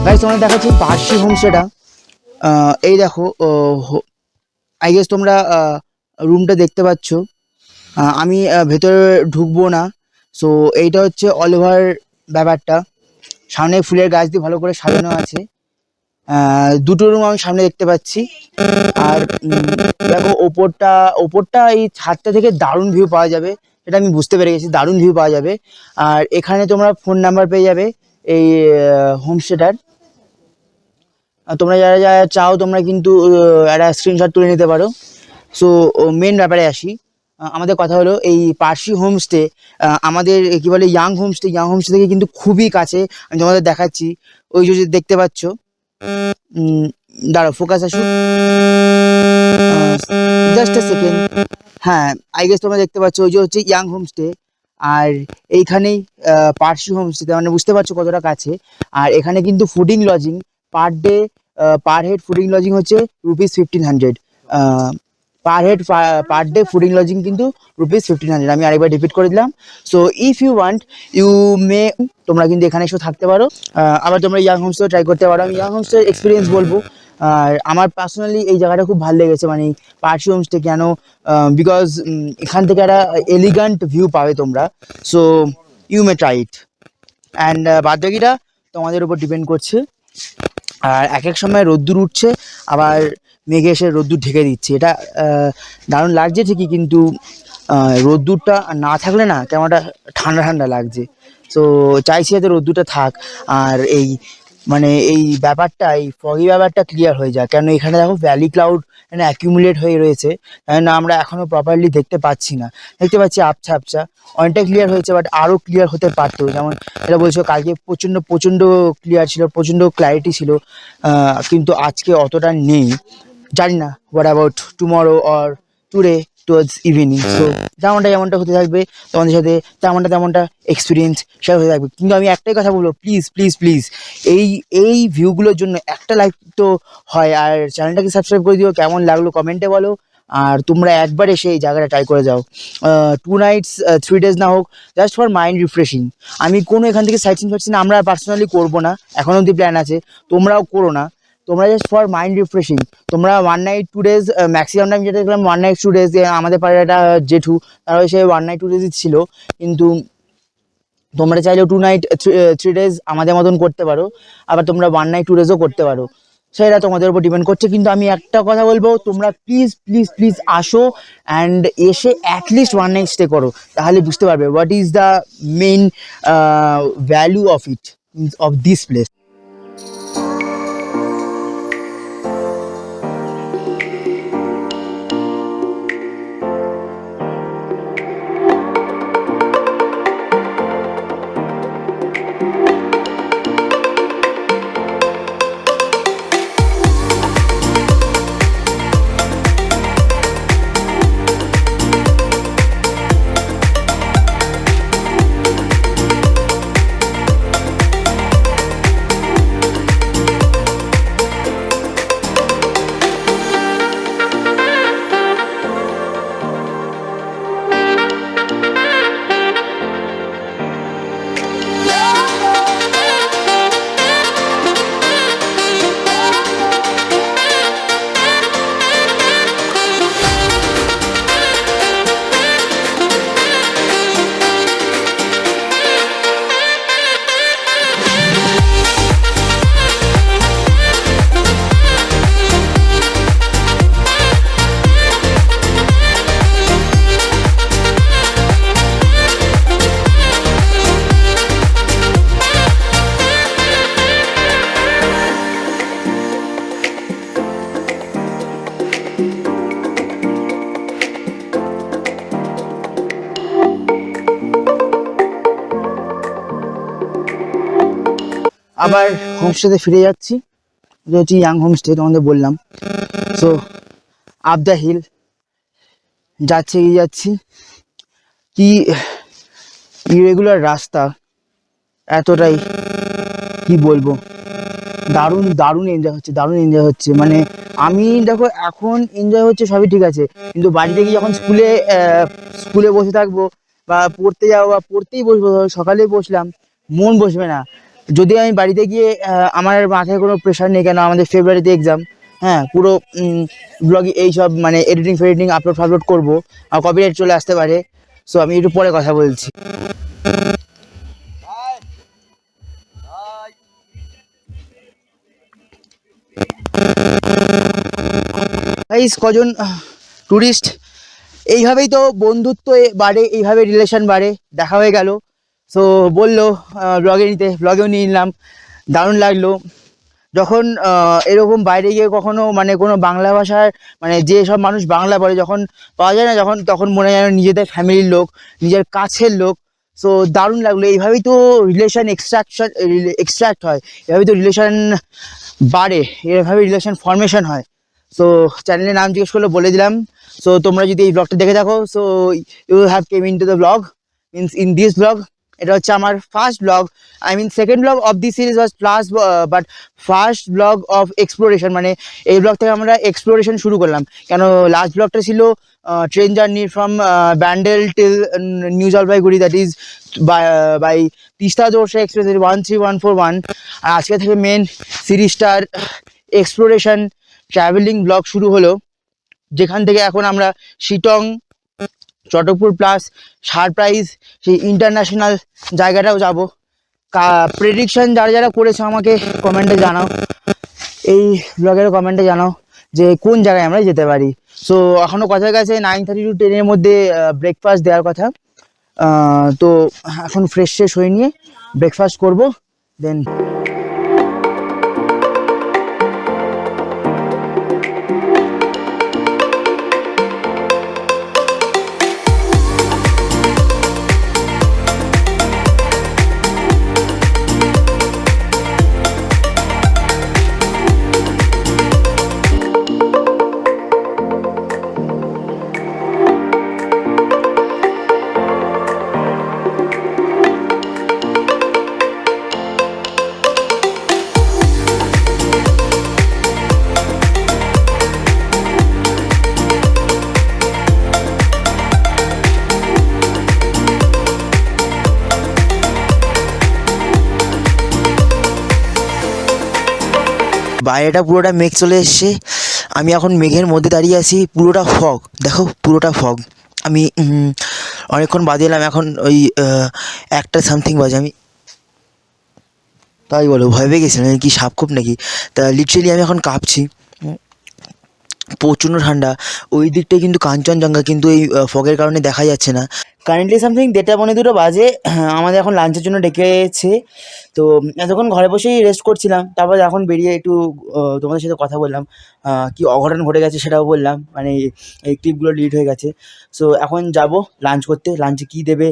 গাইজ তোমাদের দেখাচ্ছি বার্ষিক হোমস্টেটা। এই দেখো, আই গেস তোমরা রুমটা দেখতে পাচ্ছ। আমি ভেতরে ঢুকবো না। সো এইটা হচ্ছে অল ওভার ব্যাপারটা। সামনে ফুলের গাছ দিয়ে ভালো করে সাজানো আছে। দুটো রুম আমি সামনে দেখতে পাচ্ছি। আর দেখো ওপরটা এই ছাদটা থেকে দারুণ ভিউ পাওয়া যাবে, সেটা আমি বুঝতে পেরে গেছি, দারুণ ভিউ পাওয়া যাবে। আর এখানে তোমরা ফোন নাম্বার পেয়ে যাবে এই হোমস্টেটার। তোমরা যারা যারা চাও তোমরা কিন্তু একটা স্ক্রিনশট তুলে নিতে পারো। সো মেন ব্যাপারে আসি। আমাদের কথা হলো এই পার্সি হোমস্টে আমাদের কি বলে ইয়াং হোমস্টে থেকে কিন্তু খুবই কাছে। আমি তোমাদের দেখাচ্ছি, ওই যে দেখতে পাচ্ছ। দাঁড়াও, ফোকাস আসুক, জাস্ট এ সেকেন্ড। হ্যাঁ, আই গেস তোমরা দেখতে পাচ্ছ ওই যে হচ্ছে ইয়াং হোমস্টে। আর এইখানেই পার্সি হোমস্টে, মানে বুঝতে পারছো কতটা কাছে। আর এখানে কিন্তু fooding lodging per day, per head fooding lodging হচ্ছে ₹1500। পার ডে ফুডিং লজিং কিন্তু ₹1500। আমি আরেকবার রিপিট করে দিলাম। So if you want you may, তোমরা কিন্তু এখানে এসে থাকতে পারো। আবার তোমরা ইয়াং হোমস্টে ট্রাই করতে পারো। আমি ইয়াং হোমস্টে এক্সপিরিয়েন্স বলবো। আর আমার পার্সোনালি এই জায়গাটা খুব ভালো লেগেছে, মানে পার্সি হোমস্টে কেন, বিকজ এখান থেকে একটা এলিগান্ট ভিউ পাবে তোমরা। So you may try it. And বাদ বাকিটা তোমাদের উপর ডিপেন্ড করছে। আর এক এক সময় রোদ্দুর উঠছে, আবার মেঘে এসে রোদ্দুর ঢেকে দিচ্ছে। এটা দারুণ লাগছে ঠিকই, কিন্তু রোদ্দুরটা না থাকলে না কেমন একটা ঠান্ডা ঠান্ডা লাগছে। সো চাইছি যাতে রোদ্দুরটা থাক, আর এই মানে এই ব্যাপারটা, এই ফগি ব্যাপারটা ক্লিয়ার হয়ে যায়। কেন এখানে দেখো ভ্যালি ক্লাউড মানে অ্যাকিউমুলেট হয়ে রয়েছে, তাই না আমরা এখনও প্রপারলি দেখতে পাচ্ছি না। দেখতে পাচ্ছি আবছা আবছা, অনেকটা ক্লিয়ার হয়েছে, বাট আরও ক্লিয়ার হতে পারতো। যেমন এটা বলছো কালকে প্রচণ্ড প্রচণ্ড ক্লিয়ার ছিল, প্রচণ্ড ক্ল্যারিটি ছিল, কিন্তু আজকে অতটা নেই। জানি না what about tomorrow or today towards evening. So যেমনটা হতে থাকবে তোমাদের সাথে, তেমনটা এক্সপিরিয়েন্স শেয়ার হতে থাকবে। কিন্তু আমি একটাই কথা বলবো, প্লিজ প্লিজ প্লিজ এই ভিউগুলোর জন্য একটা লাইক তো হয়, আর চ্যানেলটাকে সাবস্ক্রাইব করে দিও। কেমন লাগলো কমেন্টে বলো। আর তোমরা একবার এসে এই জায়গাটা ট্রাই করে যাও। 2 nights 3 days না হোক, জাস্ট ফর মাইন্ড রিফ্রেশিং। আমি কোনো এখান থেকে সাইট সিন ফাইট সিন আমরা পার্সোনালি করবো না, এখন অব্দি প্ল্যান আছে, তোমরাও করো না। তোমরা জাস্ট ফর মাইন্ড রিফ্রেশিং তোমরা 1 night 2 days, ম্যাক্সিমাম টাইম যেটা দেখলাম 1 night 2 days। আমাদের পাড়ার একটা জেঠু, তারা সে 1 night 2 days ছিল। কিন্তু তোমরা চাইলেও 2 night 3 days আমাদের মতন করতে পারো, আবার তোমরা 1 night 2 daysও করতে পারো। সেটা তোমাদের উপর ডিপেন্ড করছে। কিন্তু আমি একটা কথা বলবো, তোমরা প্লিজ প্লিজ প্লিজ আসো, অ্যান্ড এসে অ্যাটলিস্ট 1 night স্টে করো, তাহলে বুঝতে পারবে what is the main value of it, of this place. আবার হোমস্টেতে ফিরে যাচ্ছি, যে হচ্ছে ইয়াং হোমস্টে তোমাদের বললাম। সো আপ দ্য হিল এগিয়ে যাচ্ছি। কি ইরেগুলার রাস্তা, এতটাই কি বলবো, দারুণ দারুণ এনজয় হচ্ছে। মানে আমি দেখো এখন এনজয় হচ্ছে সবই ঠিক আছে, কিন্তু বাড়িতে গিয়ে যখন স্কুলে বসে থাকবো বা পড়তে যাবো বা পড়তেই বসবো, ধরো সকালে বসলাম, মন বসবে না। যদি আমি বাড়িতে গিয়ে আমার মাথায় কোনো প্রেশার নেই, কেন আমাদের ফেব্রুয়ারিতে এক্সাম, হ্যাঁ পুরো ব্লগে এইসব মানে এডিটিং আপলোড করবো, আর কপিরাইট চলে আসতে পারে। সো আমি একটু পরে কথা বলছি। গাইস, কজন ট্যুরিস্ট, এইভাবেই তো বন্ধুত্ব বাড়ে, এইভাবে রিলেশন বাড়ে। দেখা হয়ে গেল, সো বললো ব্লগেও নিয়ে নিলাম। দারুণ লাগলো যখন এরকম বাইরে গিয়ে কখনো মানে কোনো বাংলা ভাষার মানে যেসব মানুষ বাংলা বলে যখন পাওয়া যায় না, তখন মনে হয় যেন নিজেদের ফ্যামিলির লোক, নিজের কাছের লোক। সো দারুণ লাগলো। এইভাবেই তো রিলেশন এক্সট্রাক্ট হয়, এভাবেই তো রিলেশন বাড়ে, এভাবে রিলেশন ফর্মেশন হয়। সো চ্যানেলের নাম জিজ্ঞেস করলে বলে দিলাম। সো তোমরা যদি এই ব্লগটা দেখে থাকো, so you have came in to the blog, means in this blog. এটা হচ্ছে আমার first blog, I mean second blog of this series was last, but first blog of exploration. মানে এই ব্লগ থেকে আমরা এক্সপ্লোরেশন শুরু করলাম, কেন লাস্ট ব্লগটা ছিল train journey from Bandel till New Jalpaiguri, that is by Teesta Torsa Express 13141। আর আজকে থেকে মেন সিরিজটার এক্সপ্লোরেশন ট্রাভেলিং ব্লগ শুরু হলো, যেখান থেকে এখন আমরা শিটং, চটকপুর প্লাস সারপ্রাইজ, সেই ইন্টারন্যাশনাল জায়গাটাও যাব। প্রেডিকশন যারা যারা করেছো আমাকে কমেন্টে জানাও, এই ব্লগের কমেন্টে জানাও যে কোন জায়গায় আমরা যেতে পারি। সো এখনও কথার কাছে 9:30 to 10-এর মধ্যে ব্রেকফাস্ট দেওয়ার কথা। তো এখন ফ্রেশ হয়ে নিয়ে ব্রেকফাস্ট করব, দেন বাইরেটা পুরোটা মেঘ চলে এসছে, আমি এখন মেঘের মধ্যে দাঁড়িয়ে আছি, পুরোটা ফগ, দেখো পুরোটা ফগ। আমি অনেকক্ষণ বাদে এলাম, এখন ওই 1টা সামথিং বাজে। আমি তাই বলো, ভয় পেয়ে গেছিলাম কি সাপ খোপ নাকি। তা লিটারেলি আমি এখন কাঁপছি, প্রচণ্ড ঠান্ডা। ওই দিকটায় কিন্তু কাঞ্চনজঙ্ঘা, কিন্তু এই ফগের কারণে দেখা যাচ্ছে না। কারেন্টলি সামথিং 1:30-2 বাজে, আমাদের এখন লাঞ্চের জন্য ডেকেছে। তো এতক্ষণ ঘরে বসেই রেস্ট করছিলাম, তারপর এখন বেরিয়ে একটু তোমাদের সাথে কথা বললাম, কি অঘটন ঘটে গেছে সেটাও বললাম, মানে এই ক্লিপগুলো ডিলিট হয়ে গেছে। সো এখন যাব লাঞ্চ করতে, লাঞ্চে কী দেবে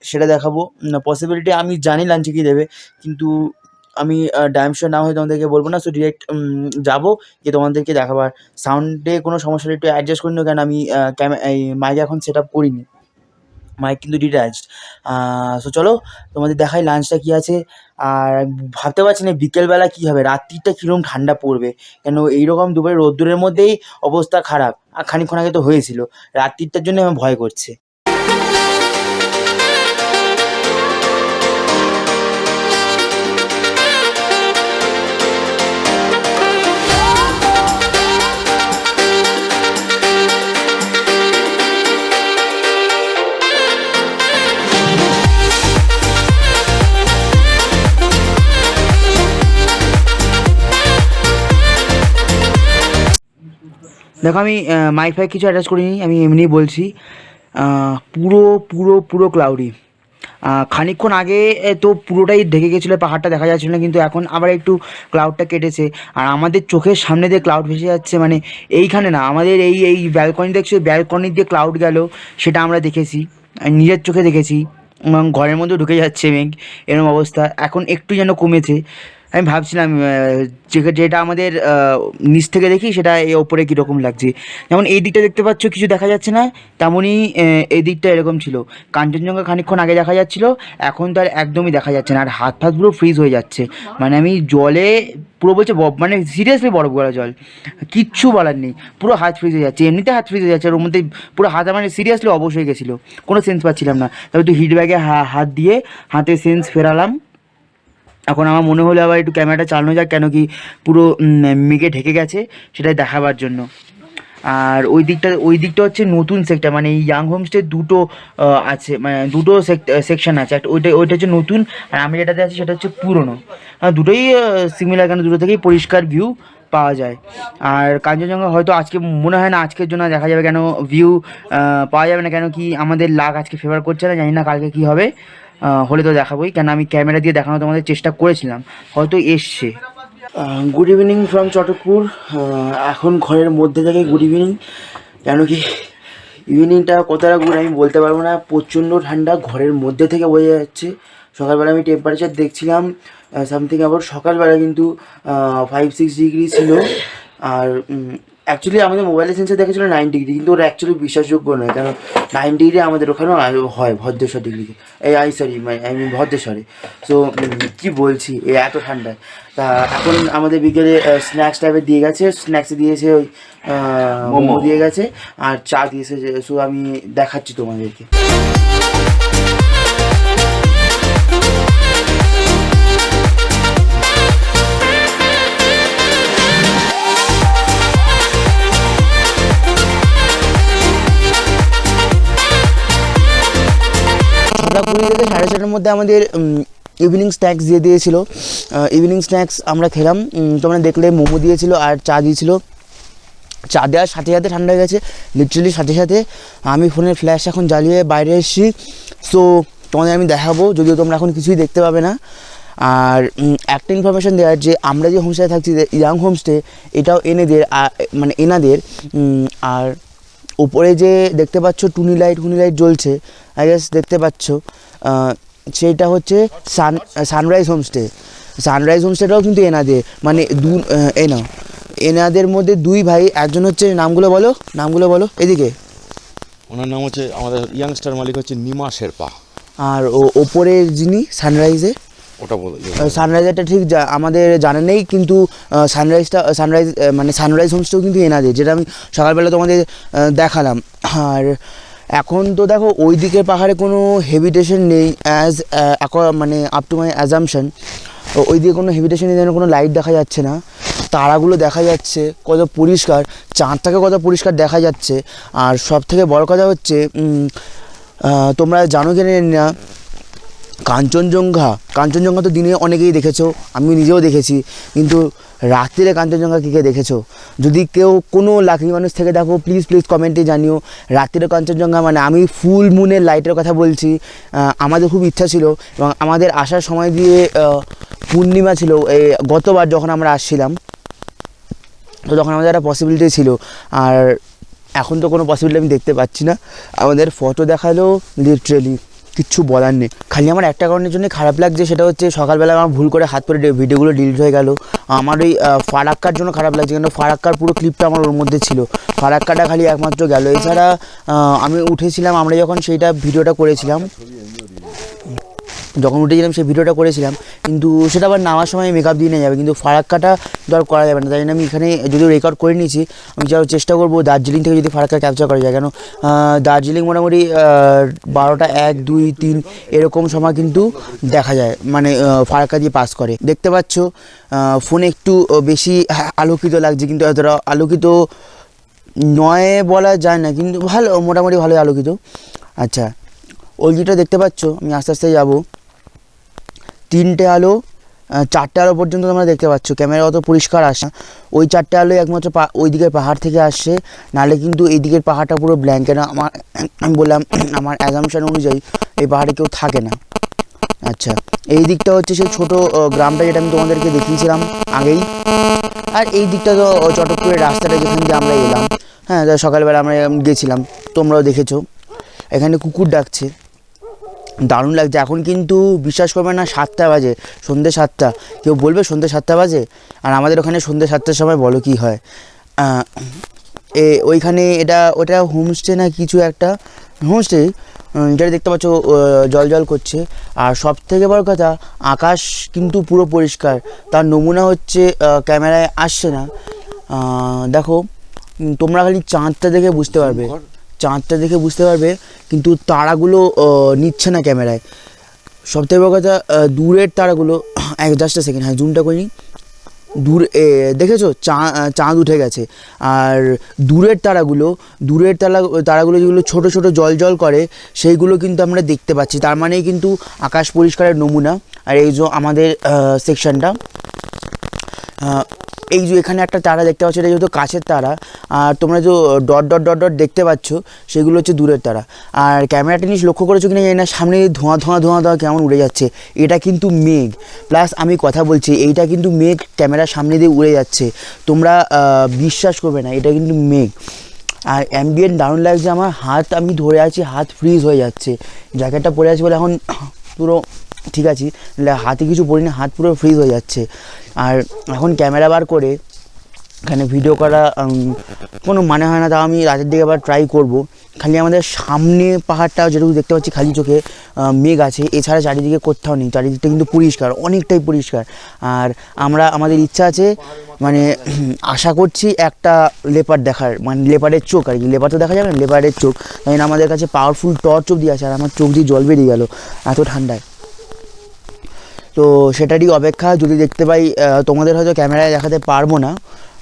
সেটা দেখাবো। পসিবিলিটি আমি জানি লাঞ্চে কী দেবে, কিন্তু আমি ড্যাম শিওর না হয়ে তোমাদেরকে বলবো না। সো ডিরেক্ট যাবো, গিয়ে তোমাদেরকে দেখাবার। সাউন্ডে কোনো সমস্যা হলে একটু অ্যাডজাস্ট করে নিও, কেন আমি এই মাইক এখন সেট আপ করিনি, মাইক কিন্তু ডিট্যাচড। সো চলো তোমাদের দেখাই লাঞ্চটা কী আছে। আর ভাবতে পারছি না বিকেলবেলা কী হবে, রাত্রিটা কীরকম ঠান্ডা পড়বে, কেন এইরকম দুপুরে রোদ্দুরের মধ্যেই অবস্থা খারাপ, আর খানিকক্ষণ আগে তো হয়েছিল। রাত্রিটার জন্য আমার ভয় করছে। দেখো আমি মাইক ফাইক কিছু অ্যাটাচ করিনি, আমি এমনিই বলছি। পুরো পুরো পুরো ক্লাউডি। খানিকক্ষণ আগে তো পুরোটাই ঢেকে গেছিলো, পাহাড়টা দেখা যাচ্ছিলো না, কিন্তু এখন আবার একটু ক্লাউডটা কেটেছে। আর আমাদের চোখের সামনে দিয়ে ক্লাউড ভেসে যাচ্ছে, মানে এইখানে না, আমাদের এই ব্যালকনি দেখছি, ব্যালকনি দিয়ে ক্লাউড গেল, সেটা আমরা দেখেছি, নিজের চোখে দেখেছি। এবং ঘরের মধ্যে ঢুকে যাচ্ছে মেঘ, এরকম অবস্থা। এখন একটু যেন কমেছে। আমি ভাবছিলাম যেটা আমাদের নিচ থেকে দেখি সেটা এই ওপরে কীরকম লাগছে। যেমন এই দিকটা দেখতে পাচ্ছ কিছু দেখা যাচ্ছে না, তেমনই এই দিকটা এরকম ছিল। কাঞ্চনজঙ্ঘা খানিকক্ষণ আগে দেখা যাচ্ছিলো, এখন তো আর একদমই দেখা যাচ্ছে না। আর হাত ফাত পুরো ফ্রিজ হয়ে যাচ্ছে, মানে আমি জলে পুরো বলছে মানে সিরিয়াসলি বরফ গলা জল, কিচ্ছু বলার নেই, পুরো হাত ফ্রিজ হয়ে যাচ্ছে। এমনিতে হাত ফ্রিজ হয়ে যাচ্ছে, আর ওর মধ্যে পুরো হাত মানে সিরিয়াসলি অবশ হয়ে গেছিলো, কোনো সেন্স পাচ্ছিলাম না। তবে একটু হিট ব্যাগে হাত দিয়ে হাতে সেন্স ফেরালাম। এখন আমার মনে হলো আবার একটু ক্যামেরাটা চালানো যাক, কেন কি পুরো মেঘে ঢেকে গেছে সেটাই দেখাবার জন্য। আর ওই দিকটা হচ্ছে নতুন সেক্টর, মানে এই ইয়াং হোমস্টে দুটো আছে, মানে দুটো সেকশন আছে। একটা ওইটা হচ্ছে নতুন, আর আমি যেটাতে আছি সেটা হচ্ছে পুরনো। দুটোই সিমিলার, কেন দুটো থেকেই পরিষ্কার ভিউ পাওয়া যায়। আর কাঞ্চনজঙ্ঘা হয়তো আজকে মনে হয় না আজকের জন্য দেখা যাবে, কেন ভিউ পাওয়া যাবে না, কেন কি আমাদের লাক আজকে ফেভার করছে না, জানি না কালকে কী হবে। হলে তো দেখাবোই, কেন আমি ক্যামেরা দিয়ে দেখানো তোমাদের চেষ্টা করেছিলাম, হয়তো এসছে। Good evening from Chatakpur. এখন ঘরের মধ্যে থেকে গুড ইভিনিং, কেন কি ইভিনিংটা কতটা গুড আমি বলতে পারবো না, প্রচণ্ড ঠান্ডা, ঘরের মধ্যে থেকে বোঝা যাচ্ছে। সকালবেলা আমি টেম্পারেচার দেখছিলাম সামথিং, আবার সকালবেলা কিন্তু 5-6 ডিগ্রি ছিল। আর অ্যাকচুয়ালি আমাদের মোবাইলের সেন্সার দেখেছিল 9 ডিগ্রি, কিন্তু ওটা অ্যাকচুয়ালি বিশ্বাসযোগ্য নয়, কারণ 9 ডিগ্রি আমাদের ওখানেও হয় ভদ্রেশ্বর ডিগ্রিতে, আই মিন ভদ্রেশ্বরে। সো কী বলছি, এত ঠান্ডায়। তা এখন আমাদের বিকেলে স্ন্যাক্স টাইপের দিয়ে গেছে, স্ন্যাক্সে দিয়েছে ওই মোমো দিয়ে গেছে, আর চা দিয়েছে। সো আমি দেখাচ্ছি তোমাদেরকে। কুড়ি থেকে 4:30টার মধ্যে আমাদের ইভিনিং স্ন্যাক্স দিয়ে দিয়েছিলো। ইভিনিং স্ন্যাক্স আমরা খেলাম, তোমরা দেখলে মোমো দিয়েছিল আর চা দিয়েছিল। চা দেওয়ার সাথে সাথে ঠান্ডা হয়ে গেছে, লিটারালি সাথে সাথে। আমি ফোনের ফ্ল্যাশ এখন জ্বালিয়ে বাইরে এসেছি, সো তোমাদের আমি দেখাবো, যদিও তোমরা এখন কিছুই দেখতে পাবে না। আর একটা ইনফরমেশান দেওয়ার, যে আমরা যে হোমস্টে থাকছি ইয়াং হোমস্টে, এটাও মানে এনাদের। আর উপরে যে দেখতে পাচ্ছ টুনি লাইট জ্বলছে, আই গেস দেখতে পাচ্ছ, সেইটা হচ্ছে সানরাইজ হোমস্টেটাও কিন্তু এনাদের, মানে এনাদের মধ্যে দুই ভাই। একজন হচ্ছে, নামগুলো বলো এদিকে। ওনার নাম হচ্ছে, আমাদের ইয়াংস্টার মালিক হচ্ছে নিমা শেরপা। আর ওপরে যিনি সানরাইজে, ওটা বলো। সানরাইজারটা ঠিক আমাদের জানা নেই, কিন্তু সানরাইজ হোমস্টেও কিন্তু এনাদের, যেটা আমি সকালবেলা তোমাদের দেখালাম। আর এখন তো দেখো ওই দিকের পাহাড়ে কোনো হেভিটেশন নেই, মানে আপ টু মাই অ্যাজাম্পশন ওই দিকে কোনো হেভিটেশন নেই, যেন কোনো লাইট দেখা যাচ্ছে না। তারাগুলো দেখা যাচ্ছে কত পরিষ্কার, চাঁদটাকে কত পরিষ্কার দেখা যাচ্ছে। আর সব থেকে বড় কথা হচ্ছে, তোমরা জানো কি না, কাঞ্চনজঙ্ঘা তো দিনে অনেকেই দেখেছো, আমি নিজেও দেখেছি, কিন্তু রাত্রিরে কাঞ্চনজঙ্ঘা কে দেখেছো? যদি কেউ কোনো লাকি মানুষ থেকে দেখো, প্লিজ কমেন্টে জানিও। রাত্রিরে কাঞ্চনজঙ্ঘা, মানে আমি ফুল মুনের লাইটের কথা বলছি। আমাদের খুব ইচ্ছা ছিল, এবং আমাদের আসার সময় দিয়ে পূর্ণিমা ছিল গতবার যখন আমরা আসছিলাম, তো তখন আমাদের একটা পসিবিলিটি ছিল। আর এখন তো কোনো পসিবিলিটি আমি দেখতে পাচ্ছি না। আমাদের ফটো দেখালেও লিটারেলি কিচ্ছু বলার নেই। খালি আমার একটা কারণের জন্য খারাপ লাগছে, সেটা হচ্ছে সকালবেলা আমার ভুল করে হাত পরে ভিডিওগুলো ডিলিট হয়ে গেল। আমার ওই ফারাক্কার জন্য খারাপ লাগছে, কেন ফারাক্কার পুরো ক্লিপটা আমার ওর মধ্যে ছিল, ফারাক্কাটা খালি একমাত্র গেল। এছাড়া আমি উঠেছিলাম, আমরা যখন সেইটা ভিডিওটা করেছিলাম, সেই ভিডিওটা করেছিলাম, কিন্তু সেটা আবার নামার সময় মেকআপ দিয়ে নিয়ে যাবে, কিন্তু ফারাক্কাটা তো আর করা যাবে না। তাই জন্য আমি এখানে যদিও রেকর্ড করে নিয়েছি, আমি যাওয়ার চেষ্টা করবো দার্জিলিং থেকে যদি ফারাক্কা ক্যাপচার করা যায়, কেন দার্জিলিং মোটামুটি 12টা 1, 2, 3 এরকম সময় কিন্তু দেখা যায়, মানে ফারাক্কা দিয়ে পাস করে। দেখতে পাচ্ছ ফোনে একটু বেশি আলোকিত লাগছে, কিন্তু এতটা আলোকিত নয় বলা যায় না, কিন্তু মোটামুটি ভালোই আলোকিত। আচ্ছা, ওলজিটা দেখতে পাচ্ছ, আমি আস্তে আস্তে যাবো। 3টে আলো, 4টে আলো পর্যন্ত তোমরা দেখতে পাচ্ছ, ক্যামেরা অত পরিষ্কার আসে না। ওই 4টে আলো একমাত্র ওই দিকের পাহাড় থেকে আসছে, নাহলে কিন্তু এই দিকের পাহাড়টা পুরো ব্ল্যাঙ্ক। কেন আমি বললাম, আমার অ্যাজাম্পশন অনুযায়ী এই পাহাড়ে কেউ থাকে না। আচ্ছা, এই দিকটা হচ্ছে সেই ছোটো গ্রামটা, যেটা আমি তোমাদেরকে দেখিয়েছিলাম আগেই। আর এই দিকটা তো চটকপুরের রাস্তাটা, যেখান দিয়ে আমরা এলাম। হ্যাঁ, সকালবেলা আমরা গেছিলাম, তোমরাও দেখেছো। এখানে কুকুর ডাকছে, দারুণ লাগছে। এখন কিন্তু বিশ্বাস করবে না 7টা বাজে, সন্ধ্যে 7টা। কেউ বলবে সন্ধ্যে 7টা বাজে? আর আমাদের ওখানে সন্ধ্যে 7টার সময় বলো কী হয়। ওইখানে ওটা হোমস্টে না কিছু একটা, হোমস্টে যেটা দেখতে পাচ্ছ জল জল করছে। আর সব থেকে বড় কথা, আকাশ কিন্তু পুরো পরিষ্কার। তার নমুনা হচ্ছে ক্যামেরায় আসছে না। দেখো, তোমরা খালি চাঁদটা দেখে বুঝতে পারবে, চাঁদটা দেখে বুঝতে পারবে, কিন্তু তারাগুলো নিচ্ছে না ক্যামেরায়। সবথেকে বড় কথা, দূরের তারাগুলো জাস্ট সেকেন্ড, হ্যাঁ জুমটা করিনি। দেখেছো চাঁদ উঠে গেছে। আর দূরের তারাগুলো যেগুলো ছোট ছোট জল জল করে, সেইগুলো কিন্তু আমরা দেখতে পাচ্ছি। তার মানেই কিন্তু আকাশ পরিষ্কারের নমুনা। আর এই যে আমাদের সেকশনটা, এই যে এখানে একটা তারা দেখতে পাচ্ছ, এটা যেহেতু কাছের তারা। আর তোমরা যে ডট ডট ডট ডট দেখতে পাচ্ছ, সেগুলো হচ্ছে দূরের তারা। আর ক্যামেরাটা জিনিস লক্ষ্য করেছো কিনা জানি না, সামনে ধোঁয়া ধোঁয়া ধোঁয়া ধোঁয়া কেমন উড়ে যাচ্ছে, এটা কিন্তু মেঘ। প্লাস আমি কথা বলছি, এইটা কিন্তু মেঘ ক্যামেরার সামনে দিয়ে উড়ে যাচ্ছে। তোমরা বিশ্বাস করবে না, এটা কিন্তু মেঘ। আর অ্যাম্বিয়েন্ট দারুণ লাগছে। আমার হাত, আমি ধরে আছি, হাত ফ্রিজ হয়ে যাচ্ছে। জ্যাকেটটা পরে আছি বলে এখন পুরো ঠিক আছে, হাতে কিছু পড়ি না, হাত পুরো ফ্রিজ হয়ে যাচ্ছে। আর এখন ক্যামেরা বার করে এখানে ভিডিও করা কোনো মানে হয় না। তাও আমি রাতের দিকে আবার ট্রাই করব। খালি আমাদের সামনে পাহাড়টা যেটুকু দেখতে পাচ্ছি খালি চোখে মেঘ আছে, এছাড়া চারিদিকে কোথাও নেই। চারিদিকটা কিন্তু পরিষ্কার, অনেকটাই পরিষ্কার। আর আমাদের ইচ্ছা আছে, মানে আশা করছি একটা লেপার্ড দেখার, মানে লেপার্ডের চোখ আর কি। লেপার্ড তো দেখা যাবে না, লেপার্ডের চোখ। তাই না, আমাদের কাছে পাওয়ারফুল টর্চ অবধি আছে। আর আমার চোখ দিয়ে জল বেরিয়ে গেল এত ঠান্ডায়। তো সেটারই অপেক্ষা। যদি দেখতে পাই, তোমাদের হয়তো ক্যামেরায় দেখাতে পারবো না,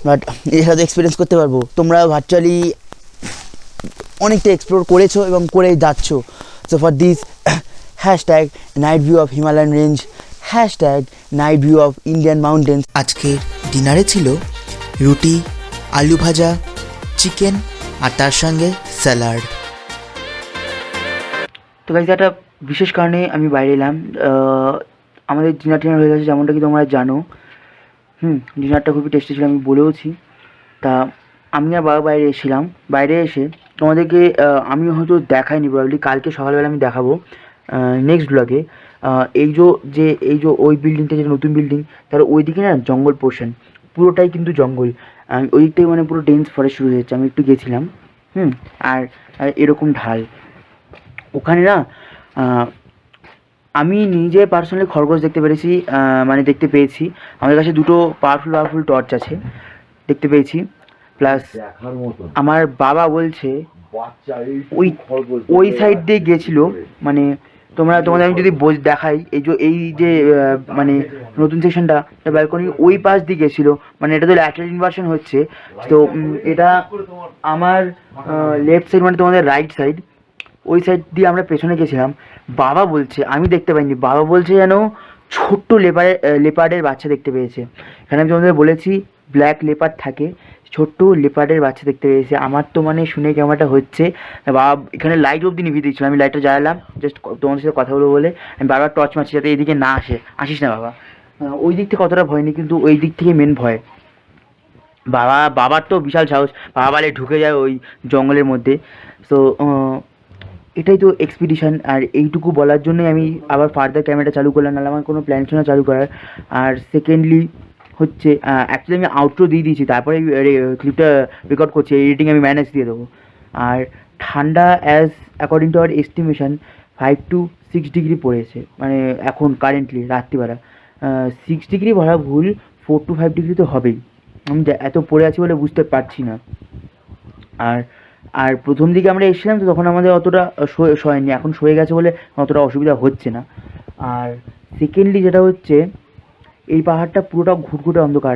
বাট এর সাথে এক্সপিরিয়েন্স করতে পারবো। তোমরা ভার্চুয়ালি অনেকটা এক্সপ্লোর করেছো এবং করেই যাচ্ছ। So for this hashtag night view of Himalayan range, hashtag night view of Indian mountains. আজকে ডিনারে ছিল রুটি, আলু ভাজা, চিকেন আর তার সঙ্গে স্যালাড। তো গাইজ, একটা বিশেষ কারণে আমি বাইরে এলাম। আমাদের ডিনার হয়ে গেছে, যেমনটা কি তোমরা জানো। ডিনারটা খুবই টেস্টি ছিল, আমি বলেওছি। তা আমি আর বাবা বাইরে এসেছিলাম। বাইরে এসে তোমাদেরকে আমি হয়তো দেখাইনি, প্রবাবলি কালকে সকালবেলা আমি দেখাবো নেক্সট ব্লগে। এই যে ওই বিল্ডিংটা, যেটা নতুন বিল্ডিং, তার ওই দিকে না জঙ্গল পোর্শন, পুরোটাই কিন্তু জঙ্গল। ওই দিক থেকে মানে পুরো ডেন্স ফরেস্ট শুরু হয়েছে। আমি একটু গেছিলাম। আর এরকম ঢাল ওখানে না, আমি নিজে পার্সোনালি খরগোশ দেখতে পেয়েছি। আমাদের কাছে দুটো পাওয়ারফুল টর্চ আছে, দেখতে পেয়েছি। প্লাস আমার বাবা বলছে ওই সাইড দিয়ে গেছিল। মানে তোমাদের আমি যদি দেখাই, এই যে মানে নতুন সেকশনটা, ব্যালকনি ওই পাশ দিয়ে গেছিল। মানে এটা তো ল্যাটারাল ইনভার্সন হচ্ছে। তো এটা আমার লেফট সাইড, মানে তোমাদের রাইট সাইড, ওই সাইড দিয়ে আমরা পেছনে গেছিলাম। বাবা বলছে, আমি দেখতে পাইনি, বাবা বলছে যেন ছোট্ট লেপার্ডের বাচ্চা দেখতে পেয়েছে। এখানে আমি তোমাদের বলেছি ব্ল্যাক লেপার্ড থাকে, ছোট্ট লেপার্ডের বাচ্চা দেখতে পেয়েছে। আমার তো মানে শুনে কেমনটা হচ্ছে। বাবা এখানে লাইট অবধি নিভিয়ে দিচ্ছিল, আমি লাইটটা জ্বালালাম জাস্ট তোমাদের সাথে কথা বলবো বলে। আমি বারবার টর্চ মারছি যাতে এইদিকে না আসিস না বাবা। ওই দিক থেকে অতটা ভয় নেই, কিন্তু ওই দিক থেকে মেন ভয়। বাবার তো বিশাল সাহস, বাবা বালে ঢুকে যায় ওই জঙ্গলের মধ্যে। তো এটাই তো এক্সপিডিশন। আর এইটুকু বলার জন্যই আমি আবার ফার্দার ক্যামেরাটা চালু করলাম, নাহলে আমার কোনো প্ল্যান ছিল না চালু করার। আর সেকেন্ডলি হচ্ছে, অ্যাকচুয়ালি আমি আউটরো দিয়ে দিয়েছি, তারপরে ক্লিপটা রেকর্ড করছি, এডিটিং আমি ম্যানেজ দিয়ে দেবো। আর ঠান্ডা according to our estimation 5 to 6 degree পড়েছে, মানে এখন কারেন্টলি রাত্রিবেলা। 6 ডিগ্রি বলা ভুল, 4 to 5 ডিগ্রি তো হবেই। আমি এত পড়ে আছি বলে বুঝতে পারছি না। আর প্রথম দিকে আমরা এসেছিলাম তো তখন আমাদের অতটা শোয়নি, এখন শোয়ে গেছে বলে অতটা অসুবিধা হচ্ছে না। আর সেকেন্ডলি যেটা হচ্ছে, এই পাহাড়টা পুরোটা ঘুটঘুটে অন্ধকার।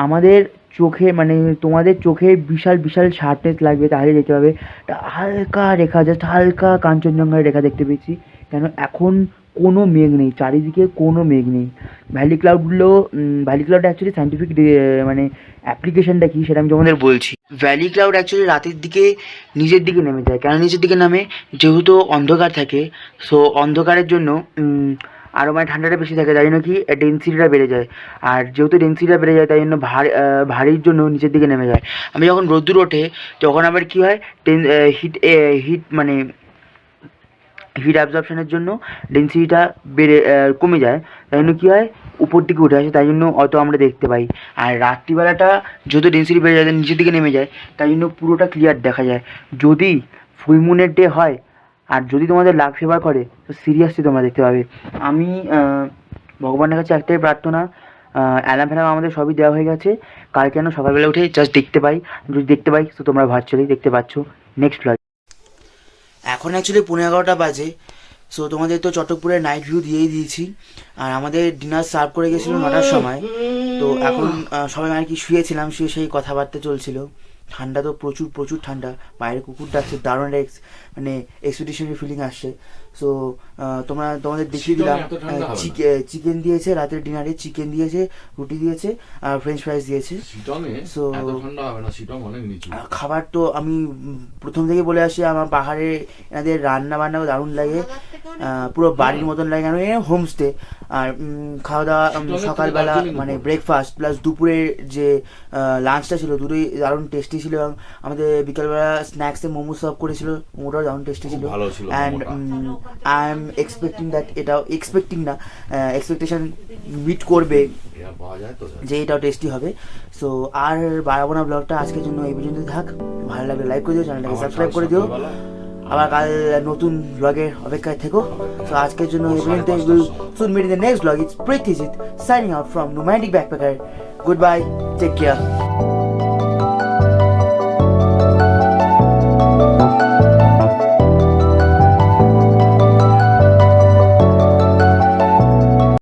আমাদের চোখে, মানে তোমাদের চোখে বিশাল বিশাল শার্পনেস লাগবে, তাহলে দেখতে পাবে একটা হালকা রেখা, জাস্ট হালকা কাঞ্চনজঙ্ঘার রেখা দেখতে পেয়েছি। কেন এখন কোনো মেঘ নেই, চারিদিকে কোনো মেঘ নেই। ভ্যালি ক্লাউড অ্যাকচুয়ালি সাইন্টিফিক মানে অ্যাপ্লিকেশনটা কী সেটা আমি তোমাদের বলছি। ভ্যালি ক্লাউড অ্যাকচুয়ালি রাতের দিকে নিজের দিকে নেমে যায়। কেন নিজের দিকে নামে? যেহেতু অন্ধকার থাকে, সো অন্ধকারের জন্য আরও মানে ঠান্ডাটা বেশি থাকে, তাই জন্য কি ডেন্সিটিটা বেড়ে যায়। আর যেহেতু ডেন্সিটিটা বেড়ে যায়, তাই জন্য ভারীর জন্য নিচের দিকে নেমে যায়। আমি যখন রোদ্দুর ওঠে তখন আবার কী হয়, হিট মানে হিট অ্যাবজর্পশনের জন্য ডেন্সিটিটা কমে যায়, তাই জন্য কী হয় উপর দিকে উঠে আসে, তাই জন্য অত আমরা দেখতে পাই। আর রাত্রিবেলাটা যত ডেন্সিটি বেড়ে যায় নিচের দিকে নেমে যায়, তাই জন্য পুরোটা ক্লিয়ার দেখা যায়। যদি ফুল মুনের ডে হয় আর যদি তোমাদের লাক ফেভার করে তো সিরিয়াসলি তোমরা দেখতে পাবে। আমি ভগবানের কাছে একটাই প্রার্থনা, অ্যালার্ম ফ্যালার্ম আমাদের সবই দেওয়া হয়ে গেছে, কালকে যেন সকালবেলা উঠে জাস্ট দেখতে পাই। যদি দেখতে পাই তো তোমরা ভার্চুয়ালি দেখতে পাচ্ছ নেক্সট ব্লগ। এখন অ্যাকচুয়ালি 11:30 বাজে। সো তোমাদের তো চটকপুরের নাইট ভিউ দিয়েই দিয়েছি, আর আমাদের ডিনার সার্ভ করে গেছিলো 9টার সময়। তো এখন সবাই আর কি শুয়েছিলাম, শুয়ে সেই কথাবার্তা চলছিল। ঠান্ডা তো প্রচুর প্রচুর ঠান্ডা, বাইরে কুকুর ডাকছে, দারুণ মানে এক্সপেকটেশনের ফিলিং আসছে। সো তোমাদের দেখিয়ে দিলাম, চিকেন দিয়েছে রাতের ডিনারে, চিকেন দিয়েছে, রুটি দিয়েছে আর ফ্রেঞ্চ ফ্রাইস দিয়েছে। সো খাবার তো আমি প্রথম থেকে বলে আসি, আমার পাহাড়ে এনাদের রান্না বান্নাও দারুণ লাগে, পুরো বাড়ির মতন লাগে, কারণ হোমস্টে। আর খাওয়া দাওয়া সকালবেলা মানে ব্রেকফাস্ট প্লাস দুপুরের যে লাঞ্চটা ছিল দুটোই দারুণ টেস্টি ছিল, এবং আমাদের বিকালবেলা স্ন্যাক্সে মোমো সার্ভ করেছিল, মোমোটাও দারুণ টেস্টি ছিল। And I am expecting that, এটাও এক্সপেক্টিং না, এক্সপেকটেশন মিট করবে যে এটাও টেস্টি হবে। সো আর বাড়াবো না ব্লগটা, আজকের জন্য এই পর্যন্ত থাক। ভালো লাগলে লাইক করে দিও, চ্যানেলটাকে সাবস্ক্রাইব করে দিও, আবার কাল নতুন ব্লগের অপেক্ষায় থেকো। তো আজকের জন্য এই পর্যন্ত, soon meet in the next vlog. It's Prithijit signing out from Nomadic Backpacker. Goodbye, take care.